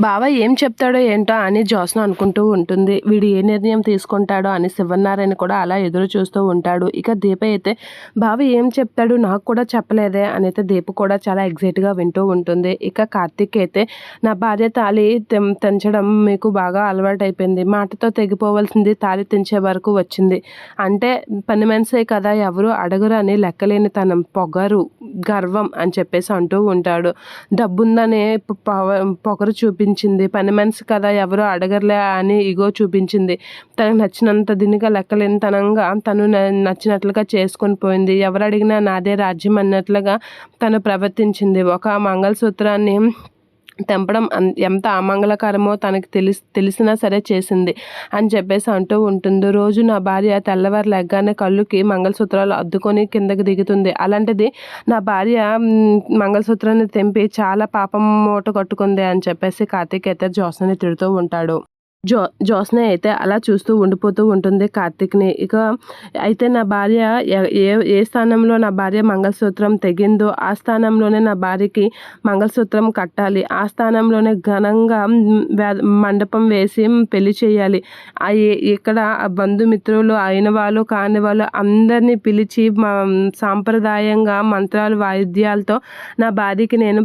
బావ ఏం చెప్తాడో ఏంటో అని జ్యోత్స్న అనుకుంటూ ఉంటుంది. వీడు ఏ నిర్ణయం తీసుకుంటాడో అని శివనారాయణ కూడా అలా ఎదురు చూస్తూ ఉంటాడు. ఇక దీప అయితే బావ ఏం చెప్తాడు నాకు కూడా చెప్పలేదే అని అయితే దీప కూడా చాలా ఎగ్జైట్గా వింటూ ఉంటుంది. ఇక కార్తీక్ అయితే నా భార్య తాళి తెంచడం మీకు బాగా అలవాటైపోయింది. మాటతో తెగిపోవలసింది తాళి తెంచే వరకు వచ్చింది. అంటే పని మనిషే కదా ఎవరు అడగరు అని లెక్కలేని తనం, పొగరు, గర్వం అని చెప్పేసి అంటూ ఉంటాడు. డబ్బుందనే పొగరు చూపించింది. పని మనిషి కదా ఎవరు అడగర్లే అని ఇగో చూపించింది. తనకు నచ్చినంత దీనిగా లెక్కలేనితనంగా తను నచ్చినట్లుగా చేసుకొని పోయింది. ఎవరు అడిగినా నాదే రాజ్యం అన్నట్లుగా తను ప్రవర్తించింది. ఒక మంగళసూత్రాన్ని తెంపడం ఎంత అమంగళకరమో తనకి తెలిసినా సరే చేసింది అని చెప్పేసి అంటూ ఉంటుంది. రోజు నా భార్య తెల్లవారు లెగ్గానే కళ్ళుకి మంగళసూత్రాలు అద్దుకొని కిందకి దిగుతుంది. అలాంటిది నా భార్య మంగళసూత్రాన్ని తెంపి చాలా పాపం మూట కట్టుకుంది అని చెప్పేసి కార్తీక్ అయితే జ్యోత్స్నని తిడుతూ ఉంటాడు. జ్యోత్స్న అయితే అలా చూస్తూ ఉండిపోతూ ఉంటుంది కార్తీక్ని. ఇక అయితే నా భార్య ఏ స్థానంలో నా భార్య మంగళసూత్రం తెగిందో ఆ స్థానంలోనే నా భార్యకి మంగళసూత్రం కట్టాలి. ఆ స్థానంలోనే ఘనంగా మండపం వేసి పెళ్లి చేయాలి. ఇక్కడ బంధుమిత్రులు అయిన వాళ్ళు కాని వాళ్ళు అందరినీ పిలిచి సాంప్రదాయంగా మంత్రాలు వాయిద్యాలతో నా భార్యకి నేను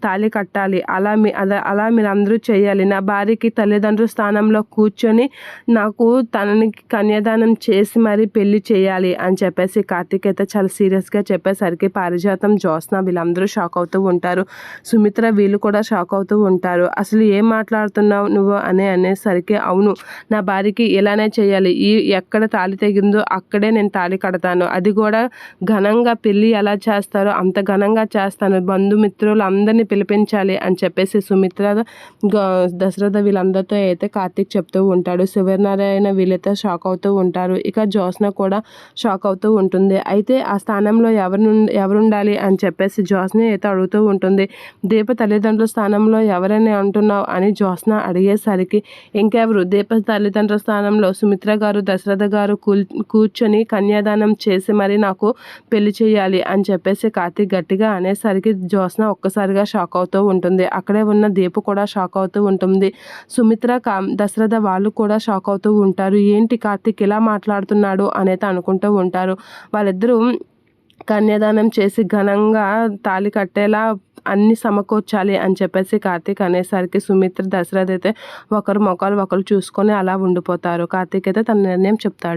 తాళి కట్టాలి. అలా మీరు అందరూ చేయాలి. నా భార్యకి తల్లిదండ్రుల స్థానంలో కూర్చొని నాకు తనని కన్యాదానం చేసి మరీ పెళ్లి చేయాలి అని చెప్పేసి కార్తీక్ అయితే చాలా సీరియస్గా చెప్పేసరికి పారిజాతం, జ్యోత్స్న వీళ్ళందరూ షాక్ అవుతూ ఉంటారు. సుమిత్ర వీళ్ళు కూడా షాక్ అవుతూ ఉంటారు. అసలు ఏం మాట్లాడుతున్నావు నువ్వు అనేసరికి అవును నా భార్యకి ఇలానే చేయాలి. ఎక్కడ తాళి తెగిందో అక్కడే నేను తాళి కడతాను. అది కూడా ఘనంగా పెళ్ళి ఎలా చేస్తారో అంత ఘనంగా చేస్తాను. బంధుమిత్రులు అందరినీ పిలిపించాలి అని చెప్పేసి సుమిత్ర, దశరథ వీళ్ళందరితో అయితే కార్తీక్ చెప్తూ ఉంటాడు. శివనారాయణ వీళ్ళైతే షాక్ అవుతూ ఉంటారు. ఇక జ్యోత్స్న కూడా షాక్ అవుతూ ఉంటుంది. అయితే ఆ స్థానంలో ఎవరుండాలి అని చెప్పేసి జ్యోత్స్న అయితే అడుగుతూ ఉంటుంది. దీప తల్లిదండ్రుల స్థానంలో ఎవరని అంటున్నావు అని జ్యోత్స్న అడిగేసరికి ఇంకెవరు, దీప తల్లిదండ్రుల స్థానంలో సుమిత్ర గారు, దశరథ గారు కూర్చొని కన్యాదానం చేసి మరి నాకు పెళ్లి చేయాలి అని చెప్పేసి కార్తీక్ గట్టిగా అనేసరికి జ్యోత్స్న ఒక్కసారిగా షాక్ అవుతూ ఉంటుంది. అక్కడే ఉన్న దీప కూడా షాక్ అవుతూ ఉంటుంది. సుమిత్ర, దశరథ వాళ్ళు కూడా షాక్ అవుతూ ఉంటారు. ఏంటి కార్తీక్ ఇలా మాట్లాడుతున్నాడు అనేది అనుకుంటూ ఉంటారు. వాళ్ళిద్దరూ కన్యాదానం చేసి ఘనంగా తాళి కట్టేలా అన్ని సమకూర్చాలి అని చెప్పేసి కార్తీక్ అనేసరికి సుమిత్ర, దశరథ అయితే ఒకరు మొఖాలు ఒకరు చూసుకొని అలా ఉండిపోతారు. కార్తీక్ అయితే తన నిర్ణయం చెప్తాడు.